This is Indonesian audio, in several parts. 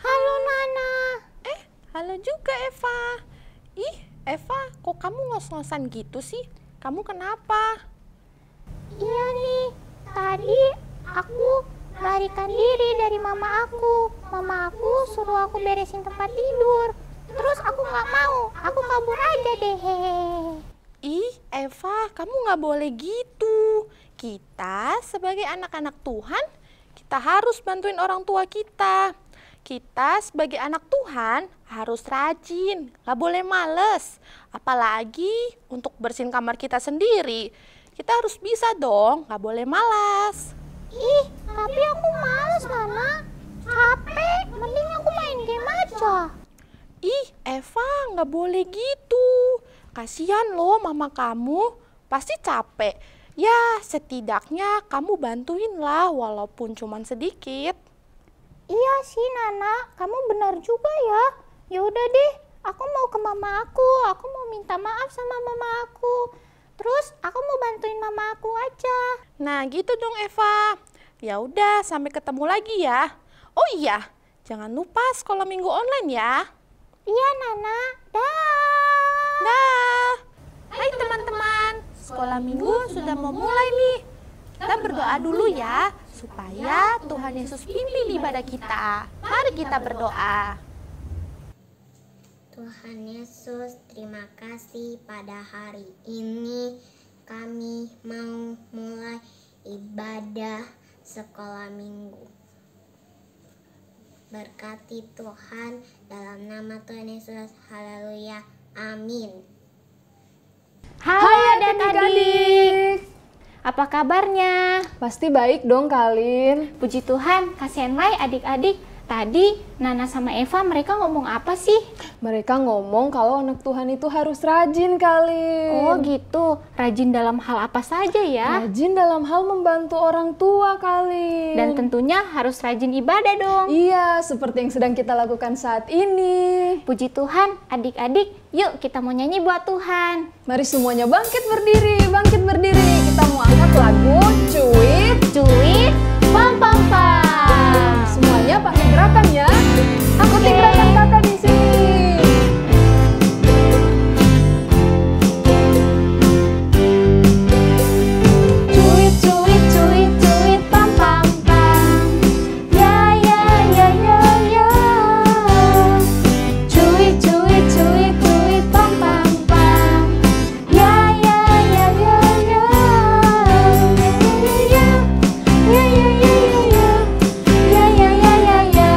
Halo Nana. Halo juga Eva. Ih, Eva, kok kamu ngos-ngosan gitu sih? Kamu kenapa? Iya nih, tadi aku melarikan diri dari mama aku. Mama aku suruh aku beresin tempat tidur. Terus aku nggak mau, aku kabur aja deh. Ih, Eva, kamu nggak boleh gitu. Kita sebagai anak-anak Tuhan, kita harus bantuin orang tua kita. Kita sebagai anak Tuhan harus rajin, nggak boleh males. Apalagi untuk bersihin kamar kita sendiri. Kita harus bisa dong, nggak boleh malas. Ih, tapi aku males Nana. Capek, mending aku main game aja. Ih, Eva, nggak boleh gitu. Kasihan loh mama kamu, pasti capek. Ya, setidaknya kamu bantuin lah walaupun cuman sedikit. Iya sih Nana, kamu benar juga ya. Ya udah deh, aku mau ke mama aku mau minta maaf sama mama aku. Terus aku mau bantuin mama aku aja. Nah, gitu dong Eva. Ya udah, sampai ketemu lagi ya. Oh iya, jangan lupa sekolah minggu online ya. Iya Nana, dah. Dah. Hai teman-teman, sekolah minggu sudah mau mulai nih. Kita berdoa dulu ya, supaya Tuhan Yesus pimpin ibadah kita. Mari kita berdoa. Tuhan Yesus, terima kasih pada hari ini kami mau mulai ibadah sekolah minggu. Berkati Tuhan dalam nama Tuhan Yesus. Haleluya. Amin. Hai adik-adik. Apa kabarnya? Pasti baik dong, Kalin. Puji Tuhan, kasihanlah adik-adik. Tadi Nana sama Eva mereka ngomong apa sih? Mereka ngomong kalau anak Tuhan itu harus rajin, Kalin. Oh gitu, rajin dalam hal apa saja ya? Rajin dalam hal membantu orang tua, Kalin. Dan tentunya harus rajin ibadah dong. Iya, seperti yang sedang kita lakukan saat ini. Puji Tuhan, adik-adik, yuk kita mau nyanyi buat Tuhan. Mari semuanya bangkit berdiri, bangkit berdiri. Kita mau angkat lagu Cuit, Cuit, pam pam pam. Semuanya pakai gerakan ya. Ikuti gerakan kakak di sini. Cuit, cuit, cuit, cuit, pam pam pam. Ya ya ya ya ya. Cuit, cuit, cuit, cuit, pam pam pam. Ya ya ya ya ya. Ya ya ya ya ya. Ya ya ya ya ya.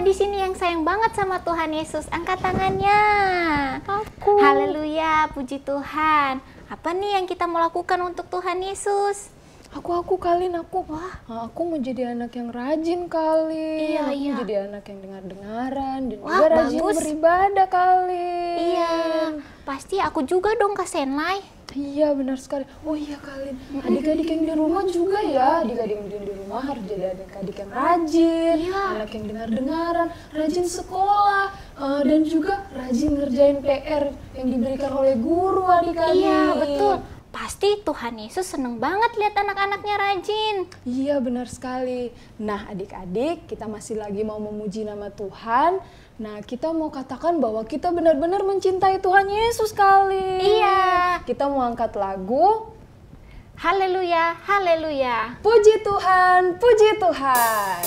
di sini yang sayang banget sama Tuhan Yesus? Angkat tangannya. Aku. Haleluya, puji Tuhan. Apa nih yang kita mau lakukan untuk Tuhan Yesus? Aku Kalin, aku. Wah, aku mau jadi anak yang rajin, Kalin. Iya, aku iya. mau jadi anak yang dengar-dengaran dan Wah, juga rajin bagus. beribadah, Kalin. Iya, pasti aku juga dong Kak Senlai. Iya, benar sekali. Oh iya, Kalin. Adik-adik yang di rumah juga ya. Adik-adik yang di rumah harus jadi adik-adik yang rajin, Iya. anak yang dengar-dengaran, rajin sekolah, dan juga rajin ngerjain PR yang diberikan oleh guru, adik-adik. Iya, betul. Pasti Tuhan Yesus seneng banget lihat anak-anaknya rajin. Iya, benar sekali. Nah, adik-adik, kita masih lagi mau memuji nama Tuhan. Nah, kita mau katakan bahwa kita benar-benar mencintai Tuhan Yesus kali. Iya. Kita mau angkat lagu. Haleluya, haleluya. Puji Tuhan, puji Tuhan.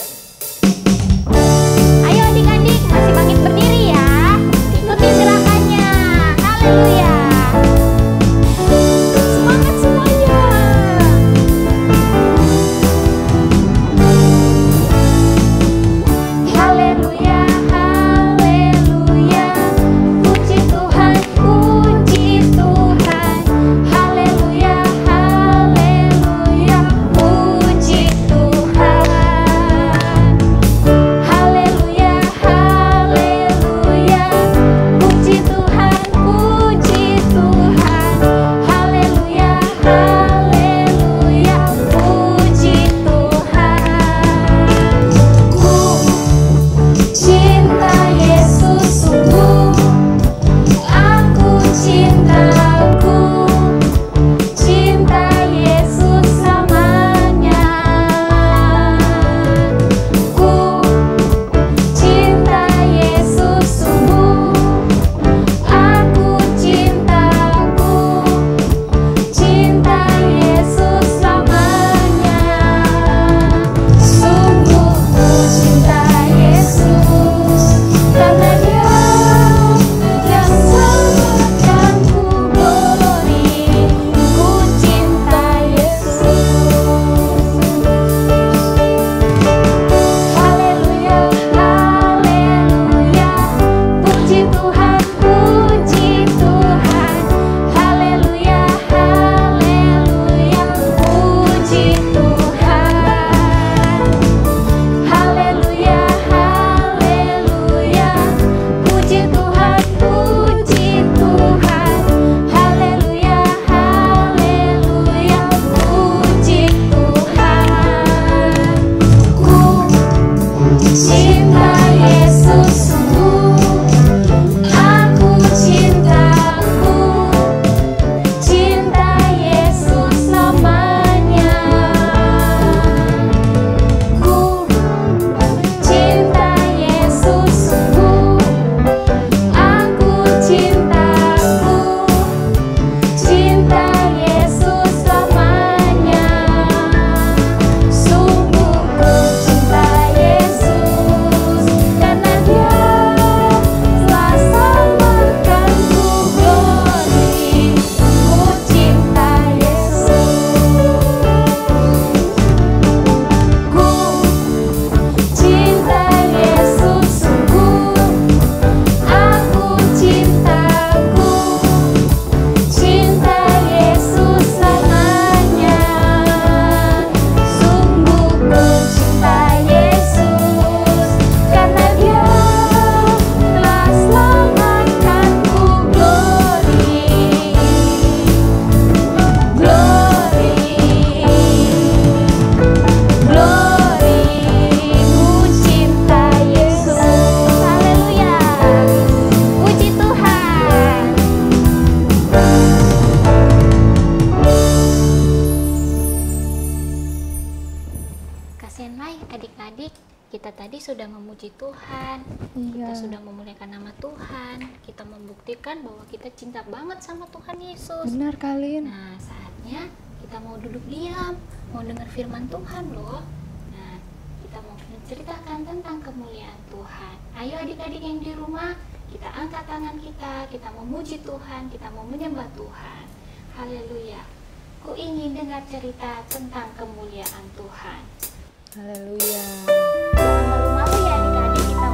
Ayo adik-adik, masih bangkit berdiri ya. Ikuti gerakannya. Haleluya. Semangat semuanya. Haleluya, haleluya. Puji Tuhan, puji Tuhan. Haleluya, haleluya. Puji Tuhan. Haleluya, haleluya. Puji Tuhan, puji Tuhan. Haleluya, haleluya. Puji Tuhan. Ku cinta Yesus sungguh, aku cintaku, cinta Yesus samanya. Ku cinta Yesus sungguh, aku cintaku, cinta Yesus samanya. Sungguh ku cinta Yesus, karena Dia yang selamatkanku glori. Ku cinta Yesus. Haleluya, haleluya. Puji Tuhan, puji Tuhan. Haleluya, haleluya. Puji Tuhan. Haleluya, haleluya. Puji Tuhan, puji Tuhan. Haleluya, haleluya. Puji Tuhan. Ku cinta Yesus sungguh, aku cintaku, cinta Yesus lamanya. Ku cinta Yesus sungguh, aku cintaku, cinta Yesus lamanya. Sungguh ku cinta Yesus, karena Dia telah selamatkanku glori. Ku cinta Yesus. Ku cinta Yesus sungguh, aku cintaku, cinta Yesus lamanya. Sungguh ku cinta Yesus, karena Dia telah selamatkanku glori. Glori. Glori, ku cinta Yesus. Haleluya. Puji Tuhan. Kak Senlai, adik-adik, kita tadi sudah memuji Tuhan. Kita sudah memuliakan nama Tuhan. Kita membuktikan bahwa kita cinta banget sama Tuhan Yesus. Benar, Kalin. Nah, saatnya kita mau duduk diam, mau dengar firman Tuhan loh. Nah, kita mau menceritakan tentang kemuliaan Tuhan. Ayo adik-adik yang di rumah, kita angkat tangan kita memuji Tuhan, kita mau menyembah Tuhan. Haleluya. Ku ingin dengar cerita tentang kemuliaan Tuhan. Haleluya. Jangan malu-malu ya adik-adik, kita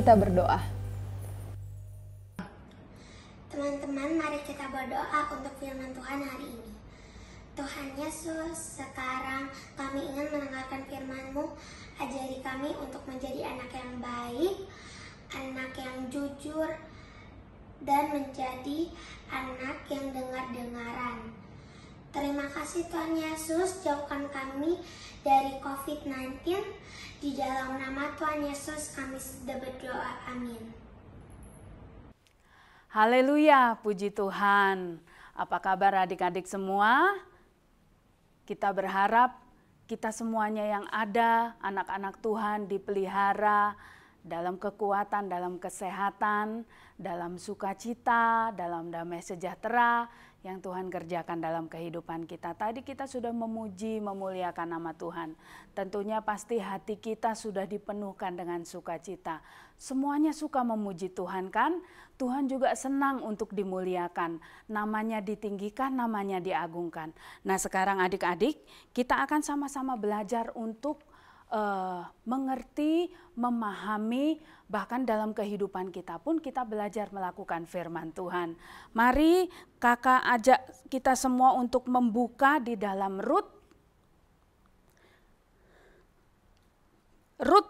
kita berdoa. Teman-teman, mari kita berdoa untuk firman Tuhan hari ini. Tuhan Yesus, sekarang kami ingin mendengarkan firman-Mu. Ajari kami untuk menjadi anak yang baik, anak yang jujur, dan menjadi anak yang dengar-dengaran. Terima kasih Tuhan Yesus, jauhkan kami dari COVID-19. Di dalam nama Tuhan Yesus kami sudah berdoa, amin. Haleluya, puji Tuhan. Apa kabar adik-adik semua? Kita berharap kita semuanya yang ada, anak-anak Tuhan dipelihara dalam kekuatan, dalam kesehatan, dalam sukacita, dalam damai sejahtera yang Tuhan kerjakan dalam kehidupan kita. Tadi kita sudah memuji, memuliakan nama Tuhan. Tentunya pasti hati kita sudah dipenuhkan dengan sukacita. Semuanya suka memuji Tuhan kan? Tuhan juga senang untuk dimuliakan. Namanya ditinggikan, namanya diagungkan. Nah sekarang adik-adik, kita akan sama-sama belajar untuk mengerti, memahami, bahkan dalam kehidupan kita pun kita belajar melakukan firman Tuhan. Mari kakak ajak kita semua untuk membuka di dalam Rut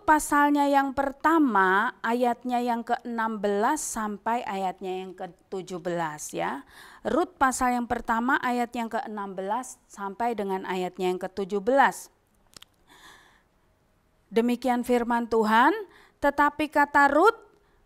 pasalnya yang pertama, ayatnya yang ke-16 sampai ayatnya yang ke-17 ya. Rut pasal yang pertama ayat yang ke-16 sampai dengan ayatnya yang ke-17. Demikian firman Tuhan, tetapi kata Rut,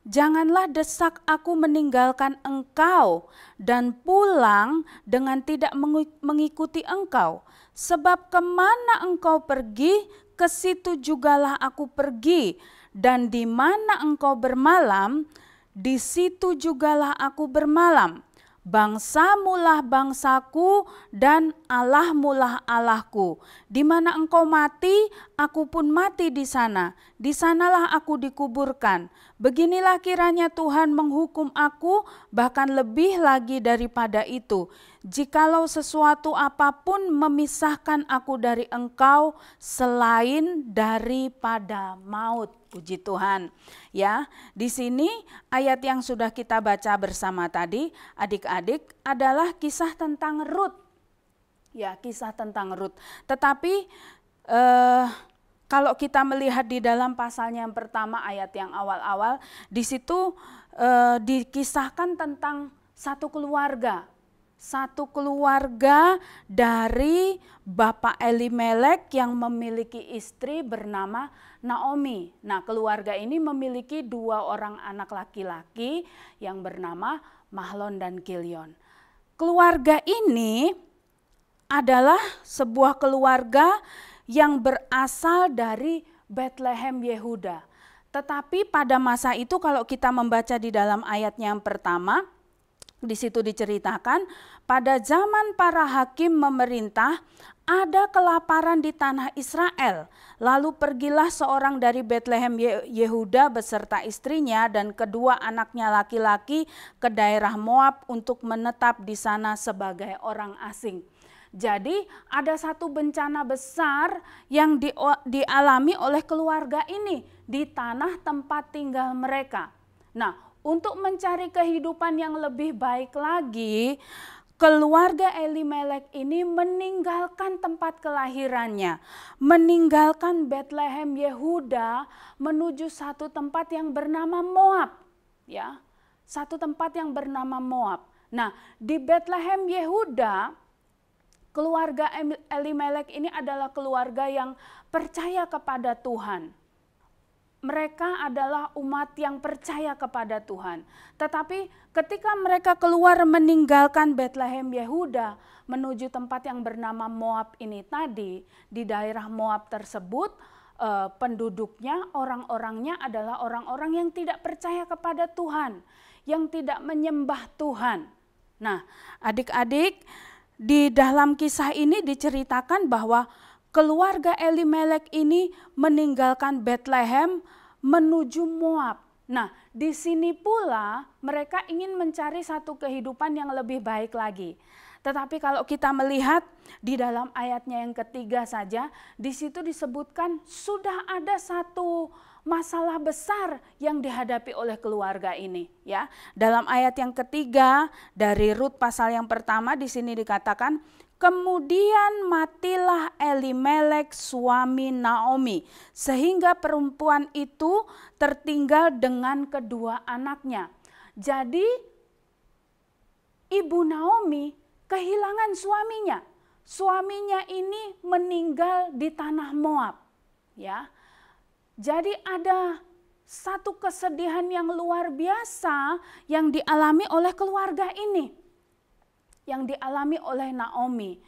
janganlah desak aku meninggalkan engkau dan pulang dengan tidak mengikuti engkau. Sebab kemana engkau pergi, ke situ jugalah aku pergi, dan di mana engkau bermalam, di situ jugalah aku bermalam. Bangsamulah bangsaku dan Allahmulah Allahku. Di mana engkau mati, aku pun mati di sana. Di sanalah aku dikuburkan. Beginilah kiranya Tuhan menghukum aku, bahkan lebih lagi daripada itu. Jikalau sesuatu apapun memisahkan aku dari engkau selain daripada maut. Puji Tuhan. Ya, di sini ayat yang sudah kita baca bersama tadi, adik-adik, adalah kisah tentang Rut. Ya, kisah tentang Rut. Tetapi kalau kita melihat di dalam pasalnya yang pertama, ayat yang awal-awal, di situ dikisahkan tentang satu keluarga. Satu keluarga dari Bapak Elimelek yang memiliki istri bernama Naomi. Nah, keluarga ini memiliki 2 orang anak laki-laki yang bernama Mahlon dan Kilion. Keluarga ini adalah sebuah keluarga yang berasal dari Bethlehem Yehuda. Tetapi pada masa itu kalau kita membaca di dalam ayatnya yang pertama, di situ diceritakan pada zaman para hakim memerintah ada kelaparan di tanah Israel. Lalu pergilah seorang dari Bethlehem Yehuda beserta istrinya dan kedua anaknya laki-laki ke daerah Moab untuk menetap di sana sebagai orang asing. Jadi ada satu bencana besar yang dialami oleh keluarga ini di tanah tempat tinggal mereka. Nah, untuk mencari kehidupan yang lebih baik lagi, keluarga Elimelek ini meninggalkan tempat kelahirannya, meninggalkan Bethlehem Yehuda menuju satu tempat yang bernama Moab, ya, satu tempat yang bernama Moab. Nah, di Bethlehem Yehuda, keluarga Elimelek ini adalah keluarga yang percaya kepada Tuhan. Mereka adalah umat yang percaya kepada Tuhan. Tetapi ketika mereka keluar meninggalkan Bethlehem Yehuda menuju tempat yang bernama Moab ini tadi, di daerah Moab tersebut penduduknya, orang-orangnya adalah orang-orang yang tidak percaya kepada Tuhan, yang tidak menyembah Tuhan. Nah, adik-adik, di dalam kisah ini diceritakan bahwa keluarga Elimelek ini meninggalkan Bethlehem menuju Moab. Nah, di sini pula mereka ingin mencari satu kehidupan yang lebih baik lagi. Tetapi kalau kita melihat di dalam ayatnya yang ketiga saja, di situ disebutkan sudah ada satu masalah besar yang dihadapi oleh keluarga ini, ya. Dalam ayat yang ketiga dari Rut pasal yang pertama di sini dikatakan, kemudian matilah Elimelek suami Naomi, sehingga perempuan itu tertinggal dengan kedua anaknya. Jadi Ibu Naomi kehilangan suaminya. Suaminya ini meninggal di tanah Moab, ya. Jadi ada satu kesedihan yang luar biasa yang dialami oleh keluarga ini, yang dialami oleh Naomi.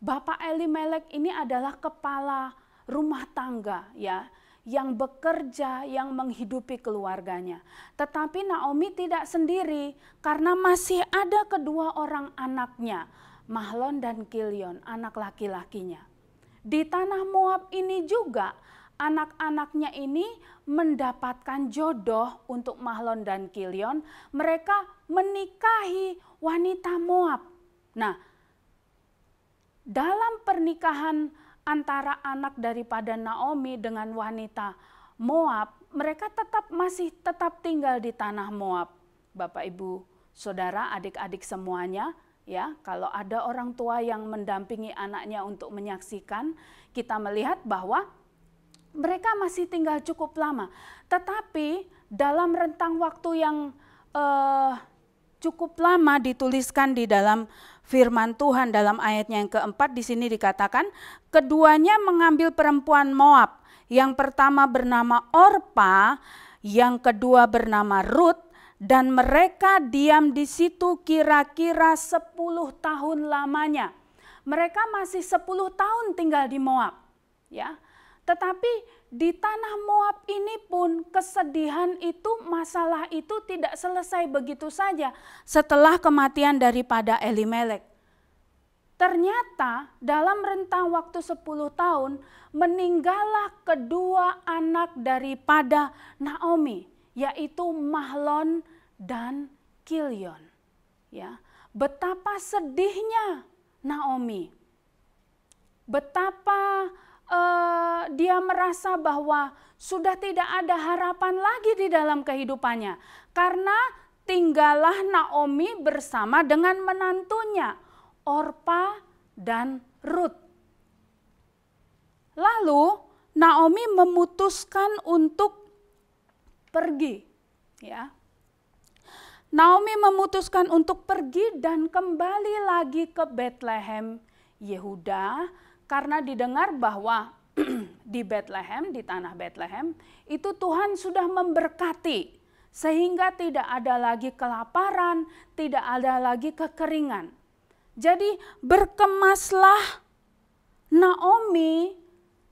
Bapak Elimelek ini adalah kepala rumah tangga, ya, yang bekerja, yang menghidupi keluarganya. Tetapi Naomi tidak sendiri karena masih ada kedua orang anaknya, Mahlon dan Kilion, anak laki-lakinya. Di tanah Moab ini juga anak-anaknya ini mendapatkan jodoh untuk Mahlon dan Kilion. Mereka menikahi wanita Moab. Nah, dalam pernikahan antara anak daripada Naomi dengan wanita Moab, mereka masih tetap tinggal di tanah Moab. Bapak, Ibu, Saudara, adik-adik semuanya, ya, kalau ada orang tua yang mendampingi anaknya untuk menyaksikan, kita melihat bahwa mereka masih tinggal cukup lama. Tetapi dalam rentang waktu yang cukup lama dituliskan di dalam firman Tuhan dalam ayatnya yang keempat, di sini dikatakan, keduanya mengambil perempuan Moab. Yang pertama bernama Orpa, yang kedua bernama Rut, dan mereka diam di situ kira-kira 10 tahun lamanya. Mereka masih 10 tahun tinggal di Moab, ya. Tetapi di tanah Moab ini pun kesedihan itu, masalah itu tidak selesai begitu saja setelah kematian daripada Elimelek. Ternyata dalam rentang waktu 10 tahun meninggallah kedua anak daripada Naomi, yaitu Mahlon dan Kilion. Ya, betapa sedihnya Naomi. Betapa dia merasa bahwa sudah tidak ada harapan lagi di dalam kehidupannya. Karena tinggallah Naomi bersama dengan menantunya, Orpa dan Rut. Lalu Naomi memutuskan untuk pergi, ya. Naomi memutuskan untuk pergi dan kembali lagi ke Betlehem, Yehuda, karena didengar bahwa di Betlehem, di tanah Betlehem, itu Tuhan sudah memberkati sehingga tidak ada lagi kelaparan, tidak ada lagi kekeringan. Jadi berkemaslah Naomi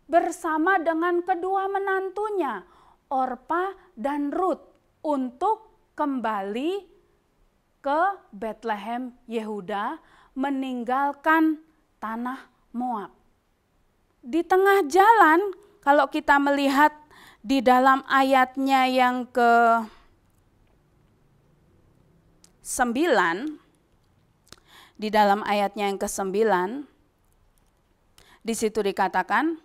bersama dengan kedua menantunya, Orpa dan Rut, untuk kembali ke Betlehem Yehuda, meninggalkan tanah Moab. Di tengah jalan, kalau kita melihat di dalam ayatnya yang ke-9, di dalam ayatnya yang ke-9, di situ dikatakan,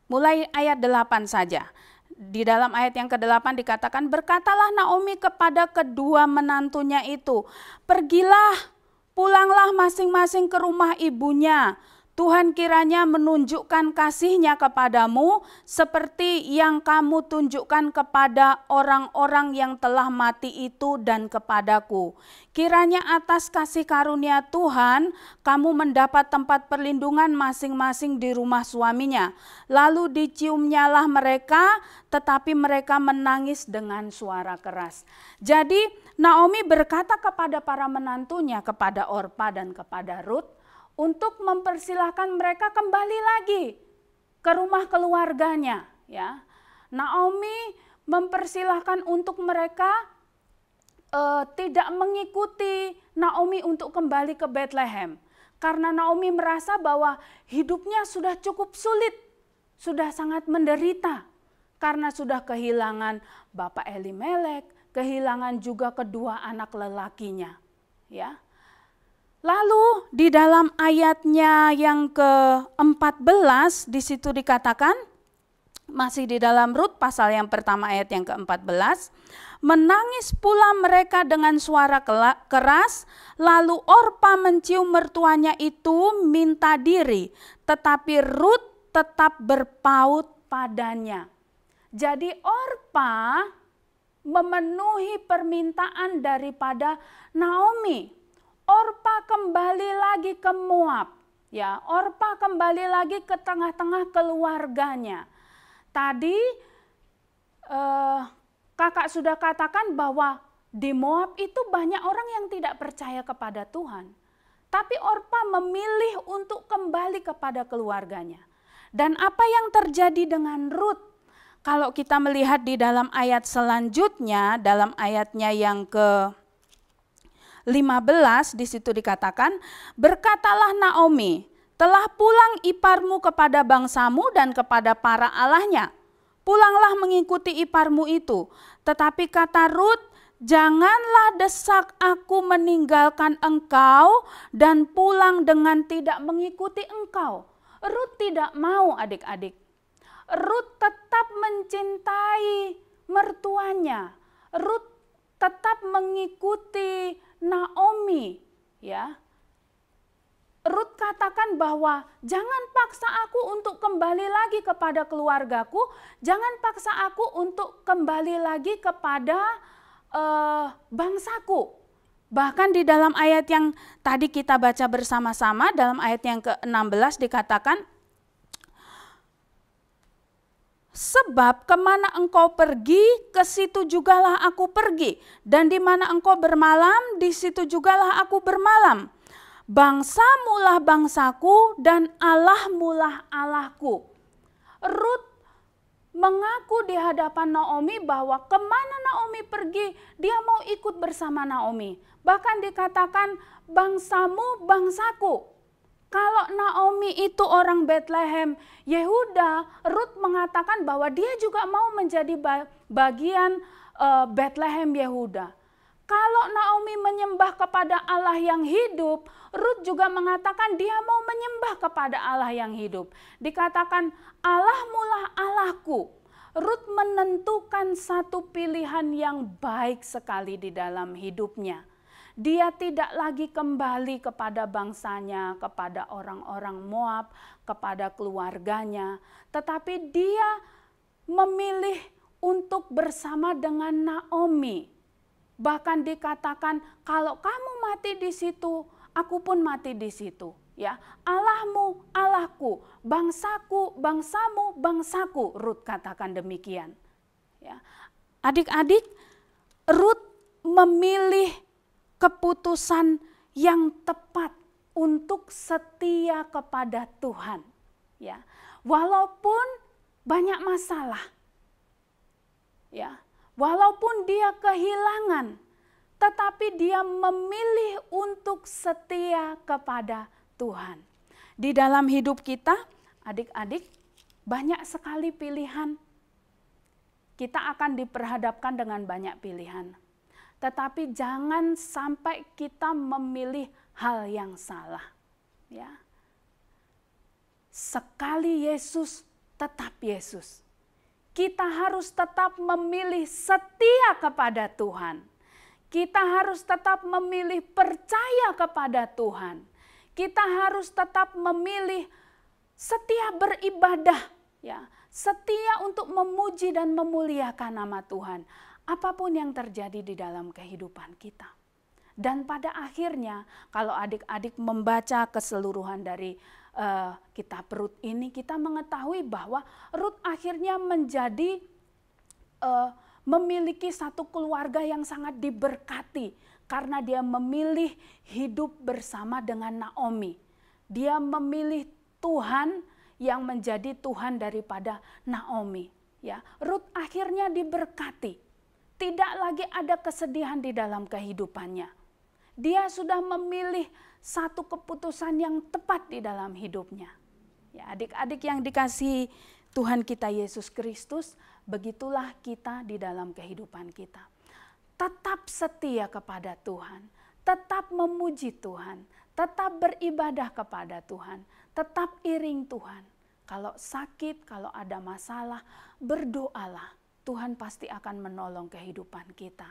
mulai ayat 8 saja. Di dalam ayat yang ke-8 dikatakan, berkatalah Naomi kepada kedua menantunya itu, pergilah, pulanglah masing-masing ke rumah ibunya. Tuhan kiranya menunjukkan kasih-Nya kepadamu seperti yang kamu tunjukkan kepada orang-orang yang telah mati itu dan kepadaku. Kiranya atas kasih karunia Tuhan kamu mendapat tempat perlindungan masing-masing di rumah suaminya. Lalu diciumnyalah mereka, tetapi mereka menangis dengan suara keras. Jadi Naomi berkata kepada para menantunya, kepada Orpa dan kepada Rut, untuk mempersilahkan mereka kembali lagi ke rumah keluarganya, ya. Naomi mempersilahkan untuk mereka tidak mengikuti Naomi untuk kembali ke Betlehem, karena Naomi merasa bahwa hidupnya sudah cukup sulit, sudah sangat menderita karena sudah kehilangan Bapak Elimelek, kehilangan juga kedua anak lelakinya, ya. Lalu di dalam ayatnya yang ke-14 di situ dikatakan, Masih di dalam Rut pasal yang pertama ayat yang ke-14. Menangis pula mereka dengan suara keras, lalu Orpa mencium mertuanya itu minta diri, tetapi Rut tetap berpaut padanya. Jadi Orpa memenuhi permintaan daripada Naomi. Orpa kembali lagi ke Moab, ya. Orpa kembali lagi ke tengah-tengah keluarganya. Tadi kakak sudah katakan bahwa di Moab itu banyak orang yang tidak percaya kepada Tuhan. Tapi Orpa memilih untuk kembali kepada keluarganya. Dan apa yang terjadi dengan Rut? Kalau kita melihat di dalam ayat selanjutnya, dalam ayatnya yang ke-15, di situ dikatakan, berkatalah Naomi, telah pulang iparmu kepada bangsamu dan kepada para allahnya. Pulanglah mengikuti iparmu itu. Tetapi kata Rut, janganlah desak aku meninggalkan engkau dan pulang dengan tidak mengikuti engkau. Rut tidak mau, adik-adik. Rut tetap mencintai mertuanya. Rut tetap mengikuti Naomi, ya. Rut katakan bahwa jangan paksa aku untuk kembali lagi kepada keluargaku, jangan paksa aku untuk kembali lagi kepada bangsaku. Bahkan di dalam ayat yang tadi kita baca bersama-sama, dalam ayat yang ke-16 dikatakan, sebab kemana engkau pergi, ke situ jugalah aku pergi. Dan di mana engkau bermalam, di situ jugalah aku bermalam. Bangsamu lah bangsaku dan Allahmu lah Allahku. Rut mengaku di hadapan Naomi bahwa kemana Naomi pergi, dia mau ikut bersama Naomi. Bahkan dikatakan bangsamu bangsaku. Kalau Naomi itu orang Bethlehem, Yehuda, Rut mengatakan bahwa dia juga mau menjadi bagian Bethlehem Yehuda. Kalau Naomi menyembah kepada Allah yang hidup, Rut juga mengatakan dia mau menyembah kepada Allah yang hidup. Dikatakan Allahmu lah Allahku. Rut menentukan satu pilihan yang baik sekali di dalam hidupnya. Dia tidak lagi kembali kepada bangsanya, kepada orang-orang Moab, kepada keluarganya. Tetapi dia memilih untuk bersama dengan Naomi. Bahkan dikatakan kalau kamu mati di situ, aku pun mati di situ. Ya, Allahmu, Allahku, bangsaku, bangsamu, bangsaku. Rut katakan demikian. Ya, adik-adik, Rut memilih keputusan yang tepat untuk setia kepada Tuhan. Ya, walaupun banyak masalah, ya, walaupun dia kehilangan, tetapi dia memilih untuk setia kepada Tuhan. Di dalam hidup kita, adik-adik, banyak sekali pilihan. Kita akan diperhadapkan dengan banyak pilihan. Tetapi jangan sampai kita memilih hal yang salah. Ya. Sekali Yesus, tetap Yesus. Kita harus tetap memilih setia kepada Tuhan. Kita harus tetap memilih percaya kepada Tuhan. Kita harus tetap memilih setia beribadah, ya, setia untuk memuji dan memuliakan nama Tuhan. Apapun yang terjadi di dalam kehidupan kita. Dan pada akhirnya kalau adik-adik membaca keseluruhan dari kitab Rut ini, kita mengetahui bahwa Rut akhirnya menjadi memiliki satu keluarga yang sangat diberkati. Karena dia memilih hidup bersama dengan Naomi. Dia memilih Tuhan yang menjadi Tuhan daripada Naomi. Ya, Rut akhirnya diberkati. Tidak lagi ada kesedihan di dalam kehidupannya. Dia sudah memilih satu keputusan yang tepat di dalam hidupnya. Ya, adik-adik yang dikasihi Tuhan kita Yesus Kristus, begitulah kita di dalam kehidupan kita. Tetap setia kepada Tuhan, tetap memuji Tuhan, tetap beribadah kepada Tuhan, tetap iring Tuhan. kalau sakit, kalau ada masalah, berdoalah. Tuhan pasti akan menolong kehidupan kita.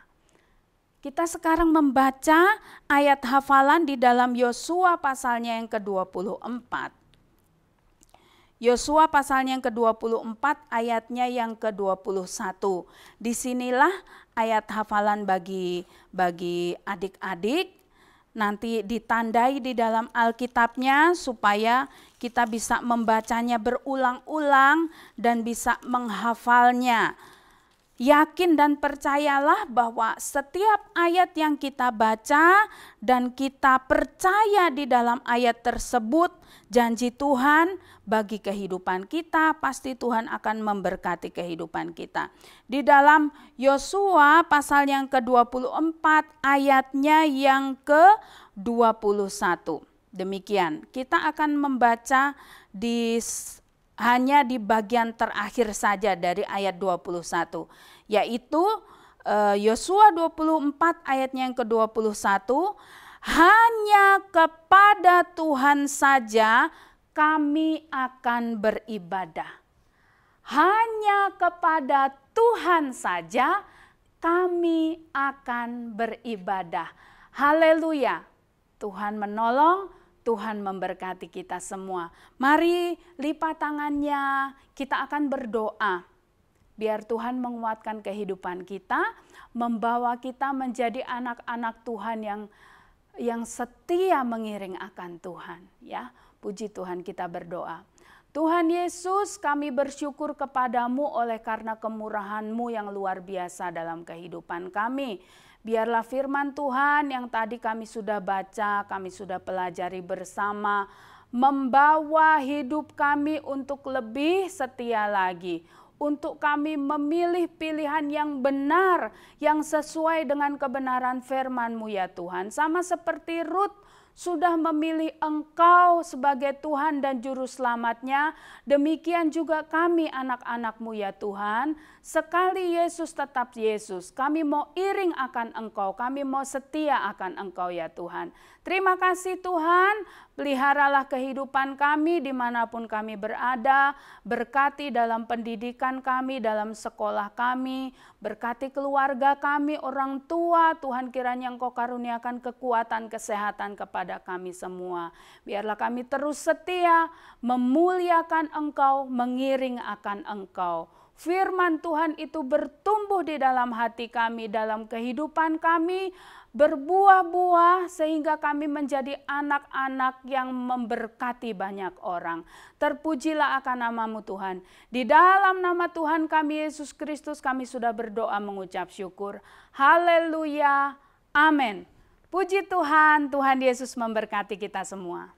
Kita sekarang membaca ayat hafalan di dalam Yosua pasalnya yang ke-24. Yosua pasalnya yang ke-24 ayatnya yang ke-21. Disinilah ayat hafalan bagi adik-adik. Nanti ditandai di dalam Alkitabnya supaya kita bisa membacanya berulang-ulang dan bisa menghafalnya. Yakin dan percayalah bahwa setiap ayat yang kita baca dan kita percaya di dalam ayat tersebut, janji Tuhan bagi kehidupan kita, pasti Tuhan akan memberkati kehidupan kita. Di dalam Yosua pasal yang ke-24 ayatnya yang ke-21. Demikian, kita akan membaca hanya di bagian terakhir saja dari ayat 21, yaitu Yosua 24 ayatnya yang ke-21, hanya kepada Tuhan saja kami akan beribadah. Hanya kepada Tuhan saja kami akan beribadah. Haleluya. Tuhan menolong, Tuhan memberkati kita semua. Mari lipat tangannya, kita akan berdoa. Biar Tuhan menguatkan kehidupan kita, membawa kita menjadi anak-anak Tuhan yang setia mengiring akan Tuhan. Ya, puji Tuhan, kita berdoa. Tuhan Yesus, kami bersyukur kepadamu oleh karena kemurahan-Mu yang luar biasa dalam kehidupan kami. Biarlah firman Tuhan yang tadi kami sudah baca, kami sudah pelajari bersama, membawa hidup kami untuk lebih setia lagi, untuk kami memilih pilihan yang benar, yang sesuai dengan kebenaran firman-Mu ya Tuhan. Sama seperti Rut sudah memilih Engkau sebagai Tuhan dan Juru Selamatnya, demikian juga kami anak-anak-Mu ya Tuhan. Sekali Yesus tetap Yesus, kami mau iring akan Engkau, kami mau setia akan Engkau ya Tuhan. Terima kasih Tuhan, peliharalah kehidupan kami dimanapun kami berada, berkati dalam pendidikan kami, dalam sekolah kami, berkati keluarga kami, orang tua, Tuhan kiranya Engkau karuniakan kekuatan, kesehatan kepada kami semua. Biarlah kami terus setia, memuliakan Engkau, mengiring akan Engkau. Firman Tuhan itu bertumbuh di dalam hati kami, dalam kehidupan kami, berbuah-buah sehingga kami menjadi anak-anak yang memberkati banyak orang. Terpujilah akan nama-Mu Tuhan. Di dalam nama Tuhan kami Yesus Kristus kami sudah berdoa mengucap syukur. Haleluya. Amin. Puji Tuhan, Tuhan Yesus memberkati kita semua.